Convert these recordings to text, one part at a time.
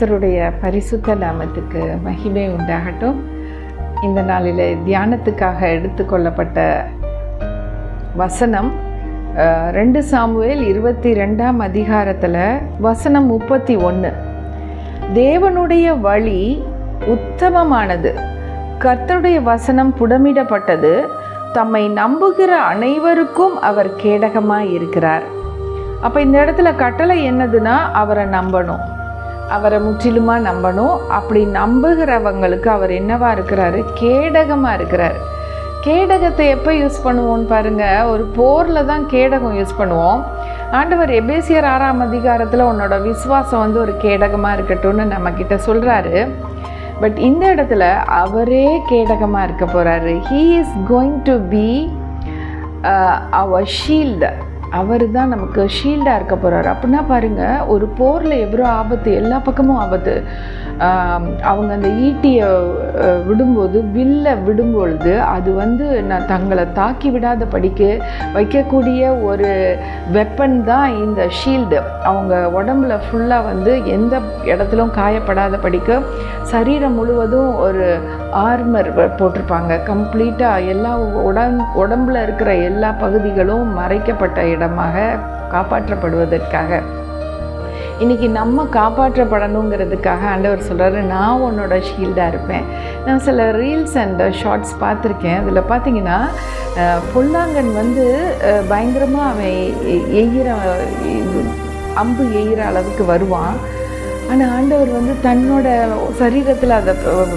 கர்த்தருடைய பரிசுத்த நாமத்துக்கு மகிமை உண்டாகட்டும். இந்த நாளில் தியானத்துக்காக எடுத்துக்கொள்ளப்பட்ட வசனம் 2 சாமுவேல் 22ஆம் அதிகாரத்தில் வசனம் 31. தேவனுடைய வழி உத்தமமானது, கர்த்தருடைய வசனம் புடமிடப்பட்டது, தம்மை நம்புகிற அனைவருக்கும் அவர் கேடகமாக இருக்கிறார். அப்போ இந்த இடத்துல கட்டளை என்னதுன்னா, அவரை நம்பணும், அவரை முற்றிலுமாக நம்பணும். அப்படி நம்புகிறவங்களுக்கு அவர் என்னவா இருக்கிறாரு? கேடகமாக இருக்கிறார். கேடகத்தை எப்போ யூஸ் பண்ணுவோன்னு பாருங்கள், ஒரு போரில் தான் கேடகம் யூஸ் பண்ணுவோம். ஆண்டவர் எபேசியர் 6ஆம் அதிகாரத்தில் உன்னோட விசுவாசம் ஒரு கேடகமாக இருக்கட்டும்னு நம்மக்கிட்ட சொல்கிறாரு. பட் இந்த இடத்துல அவரே கேடகமாக இருக்க போகிறாரு. He is going to be அவர் ஷீல்டு. அவர் தான் நமக்கு ஷீல்டாக இருக்க போகிறார். அப்படின்னா பாருங்கள், ஒரு போரில் எவ்வளோ ஆபத்து, எல்லா பக்கமும் ஆபத்து. அவங்க அந்த ஈட்டியை விடும்போது, வில்ல விடும்பொழுது அது நான் தங்களை தாக்கி விடாத படிக்க வைக்கக்கூடிய ஒரு வெப்பன் தான் இந்த ஷீல்டு. அவங்க உடம்புல ஃபுல்லாக எந்த இடத்துலும் காயப்படாத படிக்க சரீரம் முழுவதும் ஒரு ஆர்மர் போட்டிருப்பாங்க. கம்ப்ளீட்டாக எல்லா உடம்புல இருக்கிற எல்லா பகுதிகளும் மறைக்கப்பட்ட இடமாக காப்பாற்றப்படுவதற்காக. இன்றைக்கி நம்ம காப்பாற்றப்படணுங்கிறதுக்காக ஆண்டவர் சொல்கிறாரு, நான் உன்னோட ஷீல்டாக இருப்பேன். நான் சில ரீல்ஸ் அண்ட் ஷார்ட்ஸ் பார்த்துருக்கேன். அதில் பார்த்தீங்கன்னா பொல்லாங்கன் பயங்கரமாக அவன் அம்பு எய்கிற அளவுக்கு வருவான். ஆனால் ஆண்டவர் தன்னோட சரீரத்தில் அதை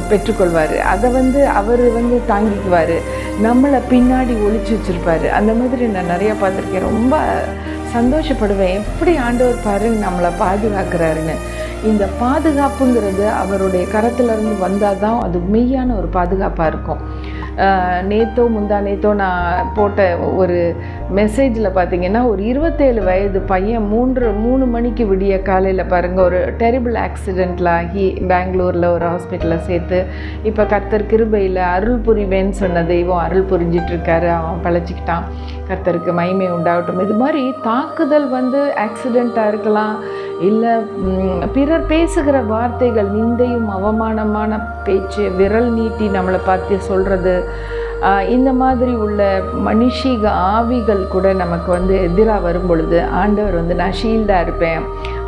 பெற்றுக்கொள்வார். அதை அவர் தாங்கிக்குவார். நம்மளை பின்னாடி ஒளிச்சு வச்சுருப்பார். அந்த மாதிரி நான் நிறையா பார்த்துருக்கேன். ரொம்ப சந்தோஷப்படுவேன், எப்படி ஆண்டவர் பாருங்க நம்மளை பாதுகாக்கிறாருன்னு. இந்த பாதுகாப்புங்கிறது அவருடைய கரத்துலேருந்து வந்தால் தான் அது மெய்யான ஒரு பாதுகாப்பாக இருக்கும். முந்தா நேத்தோ நான் போட்ட ஒரு மெசேஜில் பார்த்தீங்கன்னா, ஒரு 27 வயது பையன் 3 மணிக்கு விடிய காலையில் பாருங்கள் ஒரு டெரிபிள் ஆக்சிடெண்ட்டில் ஆகி பெங்களூரில் ஒரு ஹாஸ்பிட்டலில் சேர்த்து இப்போ கர்த்தர் கிருபையில் அருள் புரிவேன்னு சொன்ன தெய்வம் அருள் புரிஞ்சிட்ருக்காரு. அவன் பழச்சிக்கிட்டான். கர்த்தருக்கு மகிமை உண்டாகட்டும். இது மாதிரி தாக்குதல் ஆக்சிடெண்ட்டாக இருக்கலாம், இல்லை பிறர் பேசுகிற வார்த்தைகள், நிந்தையும் அவமானமான பேச்சு, விரல் நீட்டி நம்மளை பார்த்து சொல்கிறது, இந்த மாதிரி உள்ள மனுஷீக ஆவிகள் கூட நமக்கு எதிராக வரும் பொழுது ஆண்டவர் நான் ஷீல்டாக இருப்பேன்,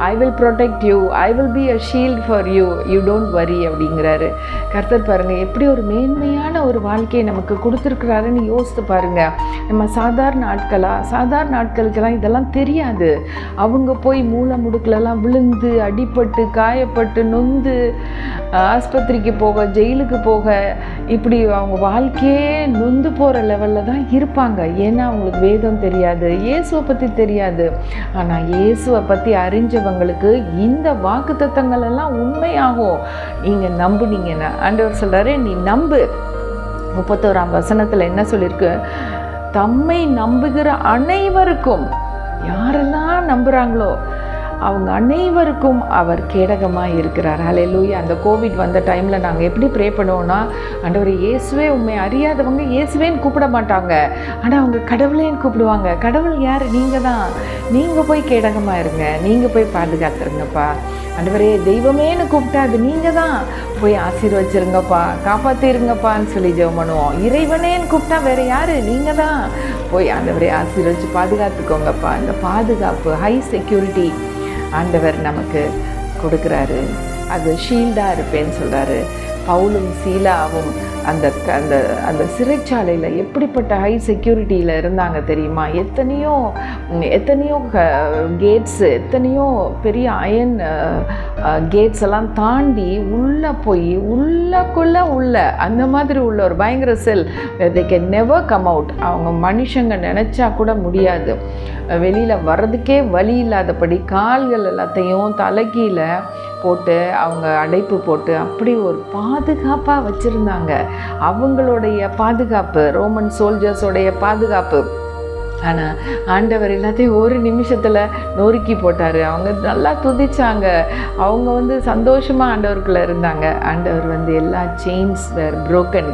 I will protect you, I will be a shield for you, you don't worry அப்படிங்கிறாரு. கர்த்தர் பாருங்கள் எப்படி ஒரு மேன்மையான ஒரு வாழ்க்கையை நமக்கு கொடுத்துருக்குறாருன்னு யோசித்து பாருங்கள். நம்ம சாதாரண ஆட்களுக்கெல்லாம் இதெல்லாம் தெரியாது. அவங்க போய் மூளை முடுக்கிலலாம் விழுந்து அடிபட்டு காயப்பட்டு நொந்து ஆஸ்பத்திரிக்கு போக, ஜெயிலுக்கு போக, இப்படி அவங்க வாழ்க்கையே நொந்து போகிற லெவலில் தான் இருப்பாங்க. ஏன்னா அவங்களுக்கு வேதம் தெரியாது, இயேசுவை பற்றி தெரியாது. ஆனால் இயேசுவை பற்றி அறிஞ்சவங்களுக்கு இந்த வாக்குத்தத்தங்கள் எல்லாம் உண்மையாகும். நீங்கள் நம்புனீங்கன்னா, ஆண்டவர் சொல்கிறாரு, நீ நம்பு. 31ஆம் வசனத்தில் என்ன சொல்லியிருக்கு? தம்மை நம்புகிற அனைவருக்கும், யாரெல்லாம் நம்புகிறாங்களோ அவங்க அனைவருக்கும் அவர் கேடகமாக இருக்கிறார். ஹல்லேலூயா. அந்த கோவிட் வந்த டைமில் நாங்கள் எப்படி ப்ரே பண்ணுவோன்னா, ஆண்டவர் இயேசுவே உண்மை அறியாதவங்க இயேசுவேன்னு கூப்பிட மாட்டாங்க, ஆனால் அவங்க கடவுளேன்னு கூப்பிடுவாங்க. கடவுள் யார்? நீங்கள் தான். நீங்கள் போய் கேடகமாக இருங்க, நீங்கள் போய் பாதுகாத்துருங்கப்பா. ஆண்டவரே தெய்வமேன்னு கூப்பிட்டா அது நீங்கள் தான். போய் ஆசீர்வச்சிருங்கப்பா, காப்பாற்றிருங்கப்பான்னு சொல்லி ஜெபம் பண்ணுவோம். இறைவனேன்னு கூப்பிட்டா வேறு யார்? நீங்கள் தான். போய் ஆண்டவரே ஆசீர்வச்சு பாதுகாத்துக்கோங்கப்பா. இந்த பாதுகாப்பு, ஹை செக்யூரிட்டி ஆண்டவர் நமக்கு கொடுக்குறாரு. அது ஷீல்டாக இருப்பேன்னு சொல்கிறாரு. பவுலும் சீலாவும் அந்த அந்த அந்த சிறைச்சாலையில் எப்படிப்பட்ட ஹை செக்யூரிட்டியில் இருந்தாங்க தெரியுமா? எத்தனையோ கேட்ஸு, எத்தனையோ பெரிய அயன் கேட்ஸ் எல்லாம் தாண்டி உள்ளே போய் உள்ள அந்த மாதிரி உள்ள ஒரு பயங்கர செல். they can never come out. அவங்க மனுஷங்க நினச்சா கூட முடியாது. வெளியில் வர்றதுக்கே வழி இல்லாதபடி கால்கள் எல்லாத்தையும் தலைக்கீழ போட்டு அவங்க அடைப்பு போட்டு அப்படி ஒரு பாதுகாப்பாக வச்சுருந்தாங்க. அவங்களுடைய பாதுகாப்பு, ரோமன் சோல்ஜர்ஸோடைய பாதுகாப்பு, ஆனால் ஆண்டவர் எல்லாத்தையும் ஒரு நிமிஷத்தில் நொறுக்கி போட்டார். அவங்க நல்லா துதிச்சாங்க. அவங்க வந்து சந்தோஷமாக ஆண்டவருக்குள்ளே இருந்தாங்க. ஆண்டவர் வந்து எல்லா chains were broken,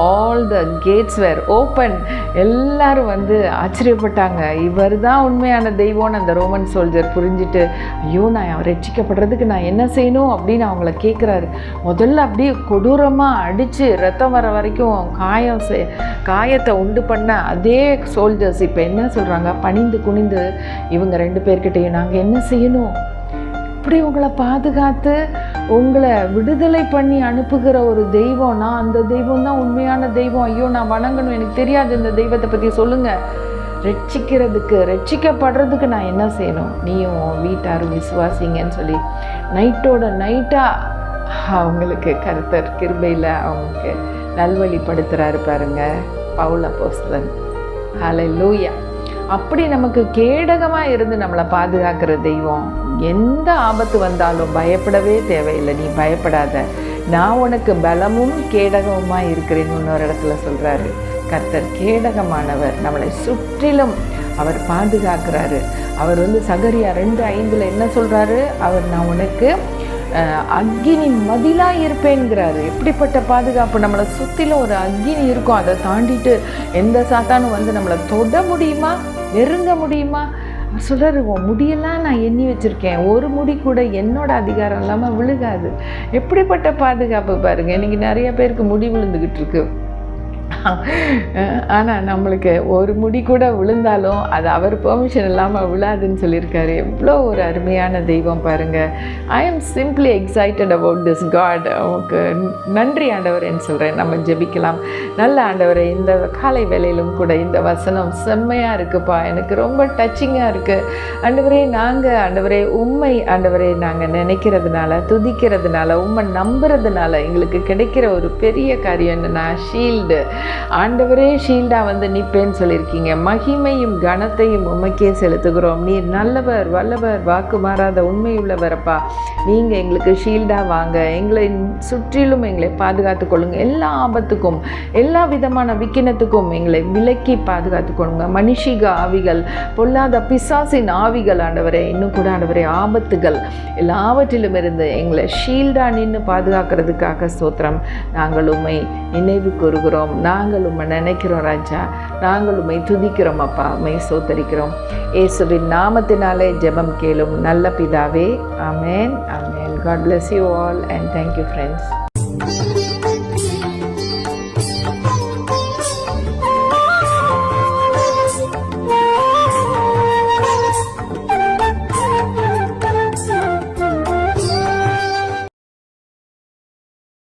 all the gates were open. எல்லாரும் வந்து ஆச்சரியப்பட்டாங்க. இவர் தான் உண்மையான தெய்வம்னு அந்த ரோமன் சோல்ஜர் புரிஞ்சுட்டு, ஐயோ நான் ரட்சிக்கப்படுறதுக்கு நான் என்ன செய்யணும் அப்படின்னு அவங்கள கேட்குறாரு. முதல்ல அப்படியே கொடூரமாக அடித்து ரத்தம் வர வரைக்கும் காயத்தை உண்டு பண்ண அதே சோல்ஜர்ஸ் இப்போ என்ன சொல்கிறாங்க, பணிந்து குனிந்து இவங்க 2 பேர்கிட்டையும் நாங்கள் என்ன செய்யணும், இப்படி உங்களை பாதுகாத்து உங்களை விடுதலை பண்ணி அனுப்புகிற ஒரு தெய்வம்னா அந்த தெய்வம் தான் உண்மையான தெய்வம். ஐயோ நான் வணங்கணும், எனக்கு தெரியாது இந்த தெய்வத்தை பற்றி சொல்லுங்கள், ரட்சிக்கப்படுறதுக்கு நான் என்ன செய்யணும், நீயும் வீட்டாரும் விசுவாசிங்கன்னு சொல்லி நைட்டோட நைட்டாக அவங்களுக்கு கர்த்தர் கிருபையில் அவங்களுக்கு நல்வழிப்படுத்துகிறாரு பாருங்க பவுல் அப்போஸ்தலன். ஹல்லேலூயா. அப்படி நமக்கு கேடகமாக இருந்து நம்மளை பாதுகாக்கிற தெய்வம். எந்த ஆபத்து வந்தாலும் பயப்படவே தேவையில்லை. நீ பயப்படாத, நான் உனக்கு பலமும் கேடகமுமாக இருக்கிறேன்னு இன்னொரு இடத்துல சொல்கிறாரு. கர்த்தர் கேடகமானவர், நம்மளை சுற்றிலும் அவர் பாதுகாக்கிறாரு. அவர் வந்து சகரியா 2:5 என்ன சொல்கிறாரு, அவர் நான் உனக்கு அக்கினி மதிலாக இருப்பேன்கிறாரு. எப்படிப்பட்ட பாதுகாப்பு! நம்மளை சுற்றிலும் ஒரு அக்கினி இருக்கும். அதை தாண்டிட்டு எந்த சாத்தானும் வந்து நம்மளை தொட முடியுமா, நெருங்க முடியுமா? சொல்கிறாரு, உன் முடியெல்லாம் நான் எண்ணி வச்சுருக்கேன், ஒரு முடி கூட என்னோட அதிகாரம் இல்லாமல் விழுகாது. எப்படிப்பட்ட பாதுகாப்பு பாருங்கள். இன்றைக்கி நிறைய பேருக்கு முடி விழுந்துக்கிட்டு இருக்கு. ஆனால் நம்மளுக்கு ஒரு முடி கூட விழுந்தாலும் அது அவர் பெர்மிஷன் இல்லாமல் விழாதுன்னு சொல்லியிருக்காரு. எவ்வளோ ஒரு அருமையான தெய்வம் பாருங்கள். I am simply excited about this God. அவருக்கு நன்றி ஆண்டவரேன்னு சொல்கிறேன். நம்ம ஜெபிக்கலாம். நல்ல ஆண்டவரே, இந்த காலை வேளையிலும் கூட இந்த வசனம் செம்மையாக இருக்குப்பா, எனக்கு ரொம்ப டச்சிங்காக இருக்குது ஆண்டவரே. நாங்கள் ஆண்டவரே உம்மை ஆண்டவரே நாங்கள் நினைக்கிறதுனால, துதிக்கிறதுனால, உம்மை நம்புறதுனால எங்களுக்கு கிடைக்கிற ஒரு பெரிய காரியம் என்னன்னா ஷீல்டு. ஆண்டவரே ஷீல்டாக வந்து நிற்பேன்னு சொல்லியிருக்கீங்க. மகிமையும் கனத்தையும் உமக்கே செலுத்துகிறோம். நீர் நல்லவர், வல்லவர், வாக்கு மாறாத உண்மையுள்ளவரப்பா. நீங்கள் எங்களுக்கு ஷீல்டாக வாங்க, எங்களை சுற்றிலும் எங்களை பாதுகாத்து கொள்ளுங்க. எல்லா ஆபத்துக்கும் எல்லா விதமான விக்கினத்துக்கும் எங்களை விலக்கி பாதுகாத்து கொள்ளுங்க. மனுஷிக ஆவிகள், பொல்லாத பிசாசின் ஆவிகள் ஆண்டவரே, இன்னும் கூட ஆண்டவரே ஆபத்துகள் எல்லாவற்றிலும் இருந்து எங்களை ஷீல்டாக நின்று பாதுகாக்கிறதுக்காக ஸ்தோத்திரம். நாங்கள் உம்மை நினைவு கூறுகிறோம், நாங்கள் உம்மை நினைக்கிறோம் ராஜா, நாங்கள் உம்மை துதிக்கிறோம் அப்பா, உம்மை ஸ்தோத்தரிக்கிறோம். இயேசுவின் நாமத்தினாலே ஜெபம் கேளும் நல்ல பிதாவே. ஆமென், ஆமென். God bless you all and thank you friends.